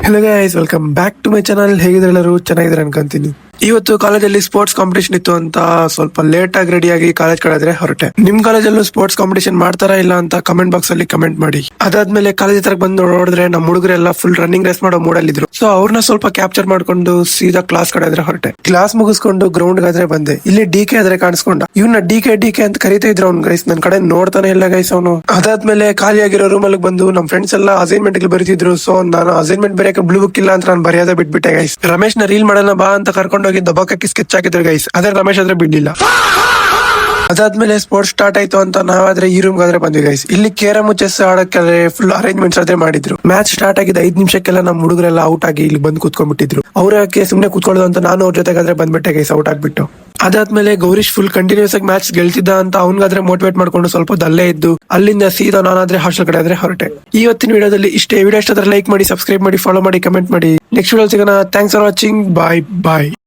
Hello guys, welcome back to my channel. ಹೇಗಿದ್ರೆ ಎಲ್ಲರೂ ಚೆನ್ನಾಗಿದ್ದಾರೆ ಅನ್ಕೊಂತೀನಿ. ಇವತ್ತು ಕಾಲೇಜಲ್ಲಿ ಸ್ಪೋರ್ಟ್ಸ್ ಕಾಂಪಿಟೇಷನ್ ಇತ್ತು ಅಂತ ಸ್ವಲ್ಪ ಲೇಟ್ ಆಗಿ ರೆಡಿ ಆಗಿ ಕಾಲೇಜ್ ಕಳೆದ್ರೆ ಹೊರಟೆ. ನಿಮ್ ಕಾಲೇಜಲ್ಲೂ ಸ್ಪೋರ್ಟ್ಸ್ ಕಾಂಪಿಟೇಷನ್ ಮಾಡ್ತಾರಾ ಇಲ್ಲ ಅಂತ ಕಮೆಂಟ್ ಬಾಕ್ಸ್ ಅಲ್ಲಿ ಕಮೆಂಟ್ ಮಾಡಿ. ಅದಾದ್ಮೇಲೆ ಕಾಲೇಜ್ ಹತ್ರ ಬಂದು ನೋಡಿದ್ರೆ ನಮ್ಮ ಹುಡುಗರೆಲ್ಲ ಫುಲ್ ರನ್ನಿಂಗ್ ರೇಸ್ ಮಾಡೋ ಮೂಡ್ ಅಲ್ಲಿ ಇದ್ರು. ಸೊ ಅವ್ರನ್ನ ಸ್ವಲ್ಪ ಕ್ಯಾಪ್ಚರ್ ಮಾಡ್ಕೊಂಡು ಸೀದಾ ಕ್ಲಾಸ್ ಕಳೆದ್ರೆ ಹೊರಟೆ. ಕ್ಲಾಸ್ ಮುಗಿಸ್ಕೊಂಡು ಗ್ರೌಂಡ್ ಆದ್ರೆ ಬಂದೆ. ಇಲ್ಲಿ ಡಿ ಕೆ ಆದ್ರೆ ಕಾಣಿಸ್ಕೊಂಡ. ಇವ್ನ ಡಿ ಕೆ ಅಂತ ಕರಿತಾ ಇದ್ರು ಅವ್ನು. ಗೈಸ್ ನನ್ ಕಡೆ ನೋಡ್ತಾನೆ ಇಲ್ಲ ಗೈಸ್ ಅವನು. ಅದಾದ್ಮೇಲೆ ಖಾಲಿಯಾಗಿರೋ ರೂಮ್ ಅಲ್ಲಿ ಬಂದು ನಮ್ ಫ್ರೆಂಡ್ಸ್ ಎಲ್ಲ ಅಸೈನ್ಮೆಂಟ್ ಬರೀತಿದ್ರು. ಸೊ ನಾನು ಅಸೈನ್ಮೆಂಟ್ ಬರೆಯಕ್ಕೆ ಬ್ಲೂ ಬುಕ್ ಇಲ್ಲ ಅಂತ ನಾನು ಬರೆಯೋದೇ ಬಿಟ್ಬಿಟ್ಟೆ ಗೈಸ್. ರಮೇಶ್ ನ ರೀಲ್ ಮಾಡೋಣ ಬಾ ಅಂತ ಕರ್ಕೊಂಡು ಹೋಗಿ ದಬಾಕಿ ಸ್ಕೆಚ್ ಹಾಕಿದ್ರು ಗೈಸ್. ಅದೇ ರಮೇಶ್ ಆದ್ರೆ ಬಿಡ್ಲಿಲ್ಲ. ಅದಾದ್ಮೇಲೆ ಸ್ಪೋರ್ಟ್ಸ್ ಸ್ಟಾರ್ಟ್ ಆಯ್ತು ಅಂತ ನಾವಾದ್ರೆ ಈ ರೂಮ್ ಆದ್ರೆ ಬಂದ್ವಿ ಗೈಸ್. ಇಲ್ಲಿ ಕೇರಮ್ ಚೆಸ್ ಆಡಕ್ಕೆ ಫುಲ್ ಅರೇಂಜ್ಮೆಂಟ್ಸ್ ಆದ್ರೆ ಮಾಡಿದ್ರು. ಮ್ಯಾಚ್ ಸ್ಟಾರ್ಟ್ ಆಗಿದ್ದ 5 ನಿಮಿಷಕ್ಕೆಲ್ಲ ನಮ್ಮ ಹುಡುಗರೆಲ್ಲ ಔಟ್ ಆಗಿ ಇಲ್ಲಿ ಬಂದು ಕೂತ್ಕೊಂಡ್ಬಿಟ್ಟಿದ್ರು. ಅವ್ರಕ್ಕೆ ಸುಮ್ನೆ ಕೂತ್ಕೊಳ್ಳೋದು ಅಂತ ನಾನು ಅವ್ರ ಜೊತೆಗಾದ್ರೆ ಬಂದ್ಬಿಟ್ಟೆ ಗೈಸ್ ಔಟ್ ಆಗ್ಬಿಟ್ಟು. ಅದಾದ್ಮೇಲೆ ಗೌರೀಶ್ ಫುಲ್ ಕಂಟಿನ್ಯೂಸ್ ಆಗಿ ಮ್ಯಾಚ್ ಗೆಲ್ತಿದ್ದ ಅಂತ ಅವ್ನಿಗಾದ್ರೆ ಮೋಟಿವೇಟ್ ಮಾಡ್ಕೊಂಡು ಸ್ವಲ್ಪ ದಲ್ಲೇ ಇದ್ದು ಅಲ್ಲಿಂದ ಸೀದಾ ನಾನಾದ್ರೆ ಹಾಸ್ಟೆಲ್ ಕಡೆ ಆದ್ರೆ ಹೊರಟೆ. ಇವತ್ತಿನ ವಿಡಿಯೋದಲ್ಲಿ ಇಷ್ಟೇ. ವಿಡಿಯೋ ಇಷ್ಟ ಲೈಕ್ ಮಾಡಿ, ಸಬ್ಸ್ಕ್ರೈಬ್ ಮಾಡಿ, ಫಾಲೋ ಮಾಡಿ, ಕಮೆಂಟ್ ಮಾಡಿ. ನೆಕ್ಸ್ಟ್ ವಿಡಿಯೋ ಸಿಗೋಣ. Thanks for watching. Bye bye.